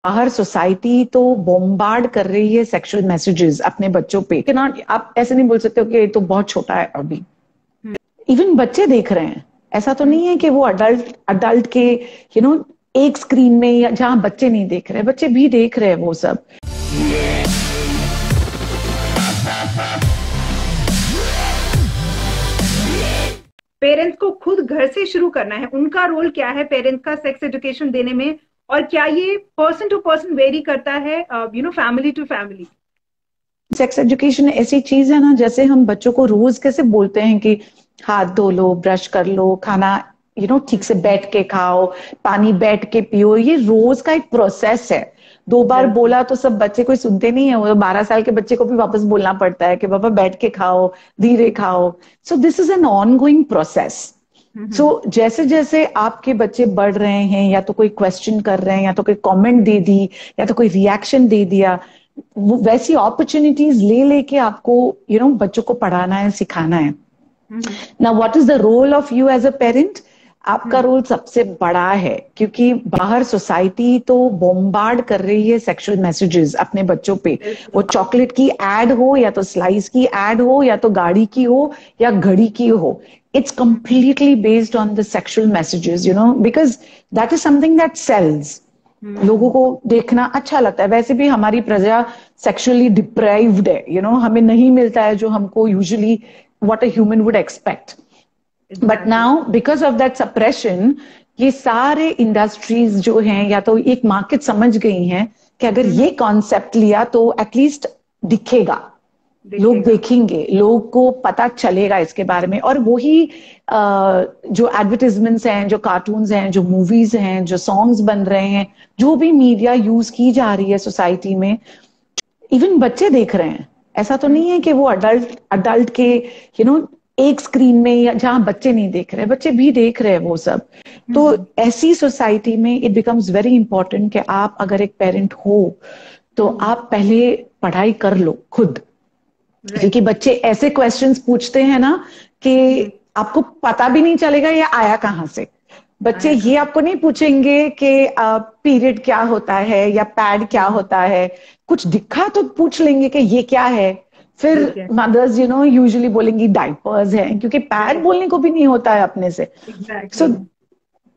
बाहर सोसाइटी तो बॉम्बार्ड कर रही है सेक्सुअल मैसेजेस अपने बच्चों पे कि ना, आप ऐसे नहीं बोल सकते हो कि ये तो बहुत छोटा है अभी। हम्म, इवन बच्चे देख रहे हैं। ऐसा तो हम्म। नहीं है कि वो अडल्ट अडल्ट के एक स्क्रीन में, या जहां बच्चे नहीं देख रहे, बच्चे भी देख रहे हैं वो सब। पेरेंट्स को खुद घर से शुरू करना है। उनका रोल क्या है पेरेंट्स का सेक्स एजुकेशन देने में? और क्या ये पर्सन टू पर्सन वेरी करता है, family to family? Sex education ऐसी चीज है ना, जैसे हम बच्चों को रोज कैसे बोलते हैं कि हाथ धो लो, ब्रश कर लो, खाना ठीक से बैठ के खाओ, पानी बैठ के पियो। ये रोज का एक प्रोसेस है। दो बार बिल्कुल। बोला तो सब बच्चे कोई सुनते नहीं है, वो 12 साल के बच्चे को भी वापस बोलना पड़ता है कि पापा बैठ के खाओ, धीरे खाओ। So this is an ongoing process. So hmm. जैसे जैसे आपके बच्चे बढ़ रहे हैं, या तो कोई क्वेश्चन कर रहे हैं, या तो कोई कमेंट दे दी, या तो कोई रिएक्शन दे दिया, वो वैसी अपॉर्चुनिटीज ले लेके आपको बच्चों को पढ़ाना है, सिखाना है। हम्म। ना what is the role of you as a parent? आपका हम्म। रोल सबसे बड़ा है, क्योंकि बाहर सोसाइटी तो बॉम्बार्ड कर रही है सेक्सुअल मैसेजेस अपने बच्चों पे। वो बिल्कुल। चॉकलेट की एड हो, या तो स्लाइस की एड हो, या तो गाड़ी की हो, या घड़ी की हो, it's hmm. completely based on the sexual messages, because that is something that sells. लोगों हम्म। को देखना अच्छा लगता है। वैसे भी हमारी प्रजा सेक्सुअली डिप्राइव्ड है, हमें नहीं मिलता है जो हमको usually what a human would expect. But exactly. Now because of that suppression, ये सारे इंडस्ट्रीज जो हैं, या तो एक मार्केट समझ गई हैं कि अगर ये कॉन्सेप्ट लिया तो एटलीस्ट दिखेगा, लोग दिखेगा। देखेंगे, लोग को पता चलेगा इसके बारे में। और वही जो एडवर्टीजमेंट्स हैं, जो कार्टून्स हैं, जो मूवीज हैं, जो सॉन्ग्स बन रहे हैं, जो भी मीडिया यूज की जा रही है सोसाइटी में, इवन बच्चे देख रहे हैं। ऐसा तो नहीं है कि वो अडल्ट अडल्ट के यू नो एक स्क्रीन में, या जहां बच्चे नहीं देख रहे, बच्चे भी देख रहे हैं वो सब। तो ऐसी सोसाइटी में इट बिकम्स वेरी इंपॉर्टेंट कि आप अगर एक पेरेंट हो तो आप पहले पढ़ाई कर लो खुद। क्योंकि राइट। बच्चे ऐसे क्वेश्चंस पूछते हैं ना कि आपको पता भी नहीं चलेगा ये आया कहाँ से। बच्चे आया ये कहाँ? आपको नहीं पूछेंगे कि पीरियड क्या होता है या पैड क्या होता है। कुछ दिखा तो पूछ लेंगे कि ये क्या है। फिर ये क्या? मदर्स यूजुअली बोलेंगी डाइपर्स हैं, क्योंकि पैड राइट। बोलने को भी नहीं होता है अपने से। So exactly.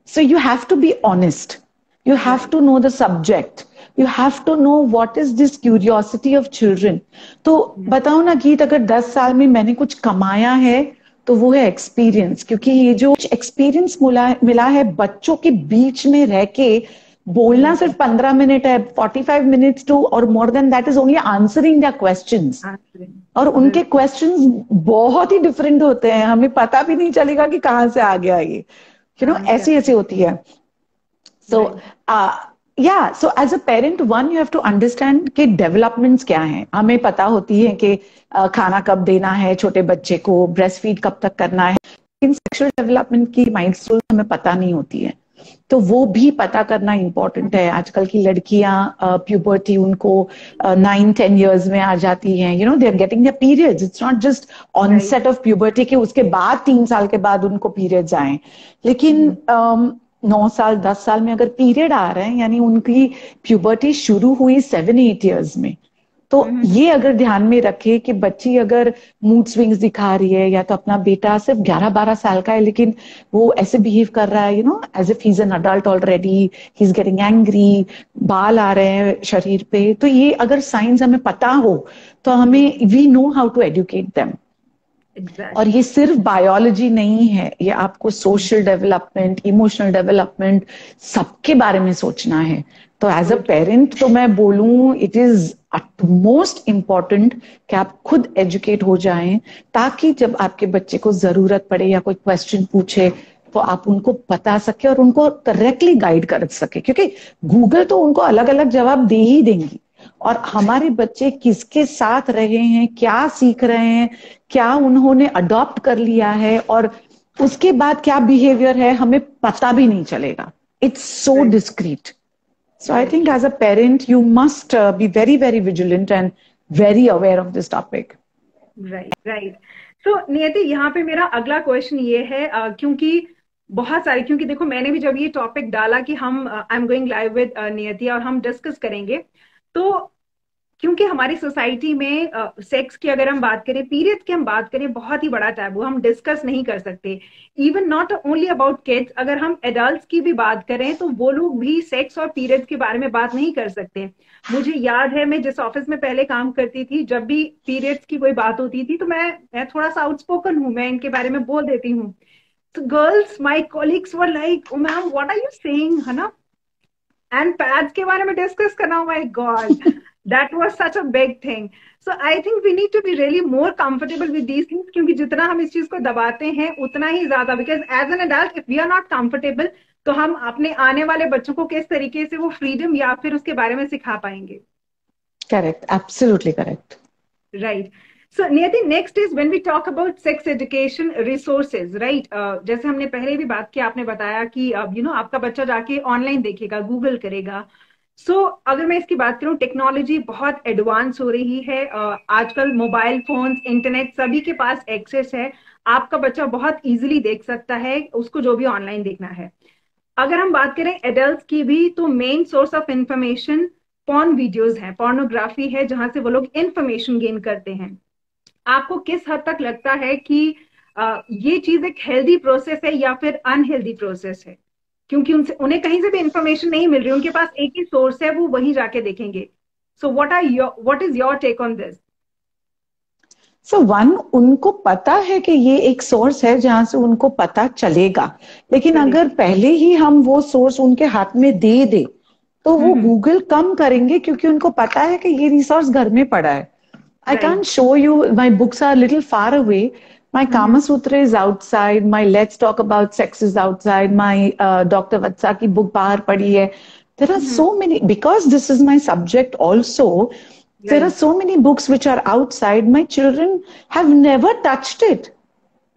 So you have to be honest. You have right. to know the subject. You have to know what is this curiosity of children. तो बताओ ना गीत, अगर 10 साल में मैंने कुछ कमाया है तो वो है एक्सपीरियंस। क्योंकि ये जो एक्सपीरियंस मिला है बच्चों के बीच में रह के, बोलना सिर्फ 15 मिनट है, 45 मिनट्स टू और more than that is only answering the questions. और उनके बिल्कुल। क्वेश्चंस बहुत ही डिफरेंट होते हैं, हमें पता भी नहीं चलेगा कि कहाँ से आ गया ये। कहाँ से? ऐसी ऐसी होती है। So right. या so as a parent one you have to understand कि डेवलपमेंट्स क्या हैं। हमें पता होती है कि खाना कब देना है छोटे बच्चे को, ब्रेस्ट फीड कब तक करना है। इन सेक्सुअल डेवलपमेंट की माइलस्टोन हमें पता नहीं होती है, तो वो भी पता करना इंपॉर्टेंट है। आजकल की लड़कियां प्यूबर्टी उनको 9-10 years में आ जाती हैं, they are getting their periods. It's not just right. Onset of puberty के उसके बाद 3 साल के बाद उनको पीरियड्स आए। लेकिन 9 साल 10 साल में अगर पीरियड आ रहे हैं, यानी उनकी प्यूबर्टी शुरू हुई 7-8 years में। तो ये अगर ध्यान में रखे कि बच्ची अगर मूड स्विंग्स दिखा रही है, या तो अपना बेटा सिर्फ 11-12 साल का है लेकिन वो ऐसे बिहेव कर रहा है as if he is an adult already, he is getting angry, बाल आ रहे हैं शरीर पे, तो ये अगर साइंस हमें पता हो तो हमें we know how to educate them. और एग्जैक्टली। ये सिर्फ बायोलॉजी नहीं है, ये आपको सोशल डेवलपमेंट, इमोशनल डेवलपमेंट, सबके बारे में सोचना है। तो एज अ सो पेरेंट तो मैं बोलूं इट इज मोस्ट इम्पॉर्टेंट कि आप खुद एजुकेट हो जाएं, ताकि जब आपके बच्चे को जरूरत पड़े या कोई क्वेश्चन पूछे तो आप उनको बता सके और उनको करेक्टली गाइड कर सके। क्योंकि गूगल तो उनको अलग अलग जवाब दे ही देंगी, और हमारे बच्चे किसके साथ रहे हैं, क्या सीख रहे हैं, क्या उन्होंने अडॉप्ट कर लिया है, और उसके बाद क्या बिहेवियर है, हमें पता भी नहीं चलेगा। It's so right. Discreet. So I right. Think as a parent you must be very very vigilant and very aware of this topic. Right. Right. So Niyati, यहाँ पे मेरा अगला क्वेश्चन ये है, क्योंकि बहुत सारे, क्योंकि देखो मैंने भी जब ये टॉपिक डाला कि हम I am going live with नियति और हम डिस्कस करेंगे, तो क्योंकि हमारी सोसाइटी में सेक्स की अगर हम बात करें, पीरियड की हम बात करें, बहुत ही बड़ा टैबू, हम डिस्कस नहीं कर सकते। Even not only about kids, अगर हम एडल्ट्स की भी बात करें तो वो लोग भी सेक्स और पीरियड्स के बारे में बात नहीं कर सकते। मुझे याद है, मैं जिस ऑफिस में पहले काम करती थी, जब भी पीरियड्स की कोई बात होती थी तो मैं थोड़ा सा आउटस्पोकन हूँ, मैं इनके बारे में बोल देती हूँ। तो girls, my colleagues were like, oh ma'am what are you saying, है ना। एंड पैड्स के बारे में डिस्कस करना, my God, that was such a big thing. So I think we need to be really more comfortable with these things, क्योंकि जितना हम इस चीज को दबाते हैं उतना ही ज्यादा, because as an adult if we are not comfortable, तो हम अपने आने वाले बच्चों को किस तरीके से वो फ्रीडम या फिर उसके बारे में सिखा पाएंगे। Correct, absolutely correct. Right. So, Niyati, next is when we talk about sex education resources, right? जैसे हमने पहले भी बात की, आपने बताया कि आपका बच्चा जाके ऑनलाइन देखेगा, गूगल करेगा। अगर मैं इसकी बात करूं, टेक्नोलॉजी बहुत एडवांस हो रही है। आजकल मोबाइल फोन्स, इंटरनेट, सभी के पास एक्सेस है। आपका बच्चा बहुत इजीली देख सकता है उसको जो भी ऑनलाइन देखना है। अगर हम बात करें एडल्ट की भी, तो main source of information porn videos है, पोर्नोग्राफी है, जहां से वो लोग इंफॉर्मेशन गेन करते हैं। आपको किस हद तक लगता है कि ये चीज एक हेल्दी प्रोसेस है या फिर अनहेल्दी प्रोसेस है? क्योंकि उनसे उन्हें कहीं से भी इंफॉर्मेशन नहीं मिल रही, उनके पास एक ही सोर्स है, वो वहीं जाके देखेंगे। So what is your take on this? So one, उनको पता है कि ये एक सोर्स है जहां से उनको पता चलेगा, लेकिन अगर पहले ही हम वो सोर्स उनके हाथ में दे दे तो वो गूगल कम करेंगे, क्योंकि उनको पता है कि ये रिसोर्स घर में पड़ा है। I can't show you, my books are a little far away. My Kama Sutra is outside. My Let's Talk About Sex is outside. My Dr. Vatsa की book बाहर पड़ी है. There are so many, because this is my subject also, there are so many books which are outside. My children have never touched it.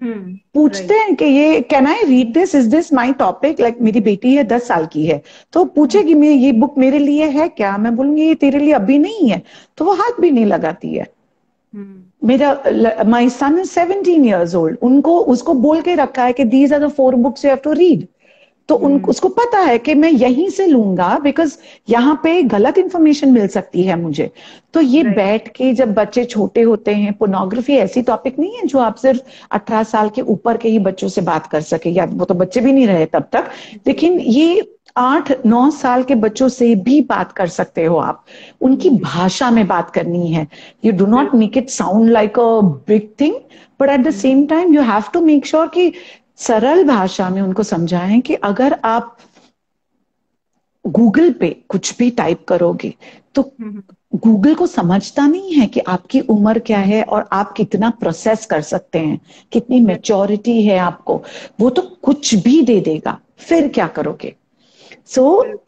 पूछते हैं कि ये can I read this, is this my topic, like मेरी बेटी है 10 साल की है, तो पूछेगी मैं ये बुक मेरे लिए है क्या, मैं बोलूंगी ये तेरे लिए अभी नहीं है, तो वो हाथ भी नहीं लगाती है। मेरा माई सन इज 17 years old, उनको उसको बोल के रखा है कि these are the 4 books you have to read, तो उसको पता है कि मैं यहीं से लूंगा, बिकॉज यहाँ पे गलत इंफॉर्मेशन मिल सकती है मुझे। तो ये बैठ के, जब बच्चे छोटे होते हैं, पोर्नोग्राफी ऐसी टॉपिक नहीं है जो आप सिर्फ 18 साल के ऊपर के ही बच्चों से बात कर सके, या वो तो बच्चे भी नहीं रहे तब तक, लेकिन ये 8-9 साल के बच्चों से भी बात कर सकते हो आप, उनकी भाषा में बात करनी है। You do not make it sound like a big thing, but at the same time you have to make sure कि सरल भाषा में उनको समझाएं कि अगर आप गूगल पे कुछ भी टाइप करोगे तो गूगल को समझता नहीं है कि आपकी उम्र क्या है और आप कितना प्रोसेस कर सकते हैं, कितनी मैच्योरिटी है आपको, वो तो कुछ भी दे देगा, फिर क्या करोगे?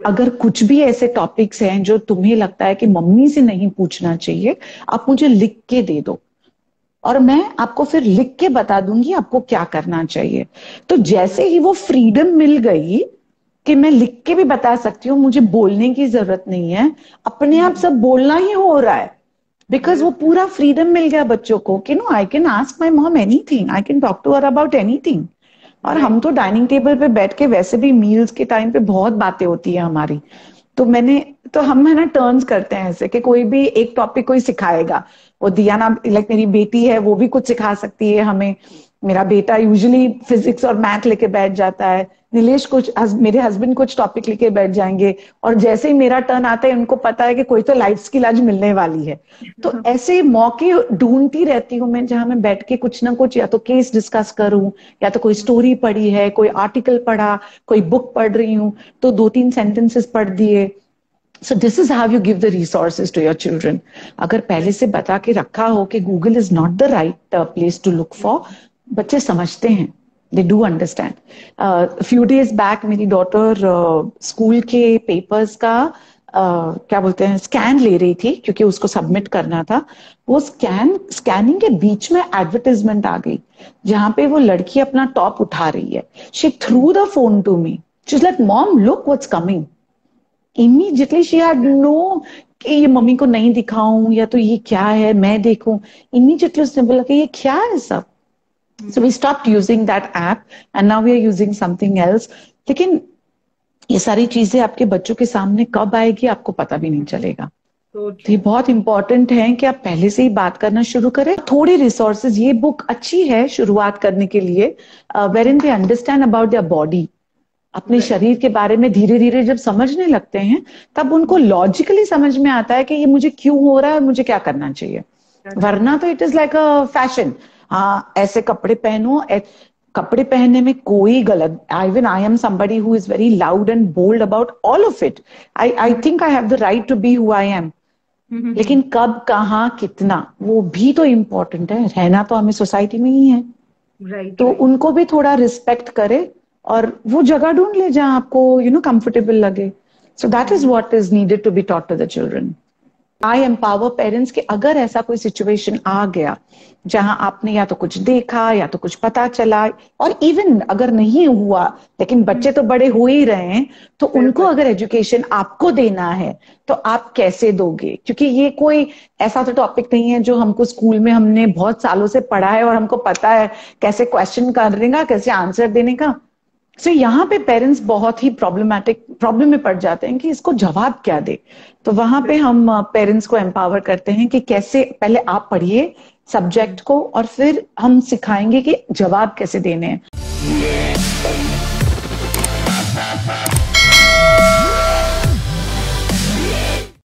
अगर कुछ भी ऐसे टॉपिक्स हैं जो तुम्हें लगता है कि मम्मी से नहीं पूछना चाहिए, आप मुझे लिख के दे दो और मैं आपको फिर लिख के बता दूंगी आपको क्या करना चाहिए। तो जैसे ही वो फ्रीडम मिल गई कि मैं लिख के भी बता सकती हूँ, मुझे बोलने की जरूरत नहीं है, अपने आप सब बोलना ही हो रहा है, बिकॉज वो पूरा फ्रीडम मिल गया बच्चों को कि no, I can ask my mom anything, I can talk to her about anything. और हम तो डाइनिंग टेबल पे बैठ के वैसे भी मील्स के टाइम पे बहुत बातें होती है हमारी, तो हम है ना टर्न्स करते हैं ऐसे कि कोई भी एक टॉपिक कोई सिखाएगा, वो दिया ना, लाइक मेरी बेटी है वो भी कुछ सिखा सकती है हमें, मेरा बेटा यूजुअली फिजिक्स और मैथ लेके बैठ जाता है, नीलेश कुछ, मेरे हस्बैंड कुछ टॉपिक लेके बैठ जाएंगे, और जैसे ही मेरा टर्न आता है उनको पता है कि कोई तो लाइफ स्किल आज मिलने वाली है। तो ऐसे मौके ढूंढती रहती हूँ मैं जहां मैं बैठ के कुछ ना कुछ, या तो केस डिस्कस करूं, या तो कोई स्टोरी पढ़ी है, कोई आर्टिकल पढ़ा, कोई बुक पढ़ रही हूँ तो 2-3 सेंटेंसेस पढ़ दिए। So this is how you give the resources to your children. अगर पहले से बता के रखा हो कि Google is not the right place to look for, बच्चे समझते हैं, they do understand. Few days back मेरी डॉटर स्कूल के पेपर्स का क्या बोलते हैं स्कैन ले रही थी, क्योंकि उसको सबमिट करना था। वो स्कैनिंग के बीच में एडवर्टाइजमेंट आ गई जहां पे वो लड़की अपना टॉप उठा रही है। She threw the phone to me. She's like, Mom, look what's coming. Immediately she had no कि ये मम्मी को नहीं दिखाऊं, या तो ये क्या है मैं देखूं। इमीडिएटली उसने बोला कि ये क्या है सब, So we stopped using that app and now we are using something else. लेकिन ये सारी चीजें आपके बच्चों के सामने कब आएगी आपको पता भी नहीं चलेगा। तो ये बहुत इंपॉर्टेंट है कि आप पहले से ही बात करना शुरू करें। थोड़े रिसोर्सेज, ये बुक अच्छी है शुरुआत करने के लिए, where they understand about their body. अपने शरीर के बारे में धीरे धीरे जब समझने लगते हैं तब उनको लॉजिकली समझ में आता है कि ये मुझे क्यों हो रहा है और मुझे क्या करना चाहिए। वरना तो it is like a fashion, हाँ ऐसे कपड़े पहनो, कपड़े पहनने में कोई गलत, even I am somebody who is very loud and bold about all of it. I think I have the right to be who I am, लेकिन कब, कहाँ, कितना, वो भी तो इम्पोर्टेंट है। रहना तो हमें सोसाइटी में ही है, तो उनको भी थोड़ा रिस्पेक्ट करे और वो जगह ढूंढ ले जहां आपको कंफर्टेबल लगे। So that is what is needed to be taught to the children. I empower parents कि अगर ऐसा कोई सिचुएशन आ गया जहां आपने या तो कुछ देखा या तो कुछ पता चला, और इवन अगर नहीं हुआ लेकिन बच्चे तो बड़े हो ही रहे हैं, तो उनको अगर एजुकेशन आपको देना है तो आप कैसे दोगे? क्योंकि ये कोई ऐसा तो टॉपिक नहीं है जो हमको स्कूल में हमने बहुत सालों से पढ़ा है और हमको पता है कैसे क्वेश्चन करने का, कैसे आंसर देने का। सो यहाँ पे पेरेंट्स बहुत ही प्रॉब्लम में पड़ जाते हैं कि इसको जवाब क्या दे। तो वहां पे हम पेरेंट्स को एम्पावर करते हैं कि कैसे पहले आप पढ़िए सब्जेक्ट को और फिर हम सिखाएंगे कि जवाब कैसे देने हैं।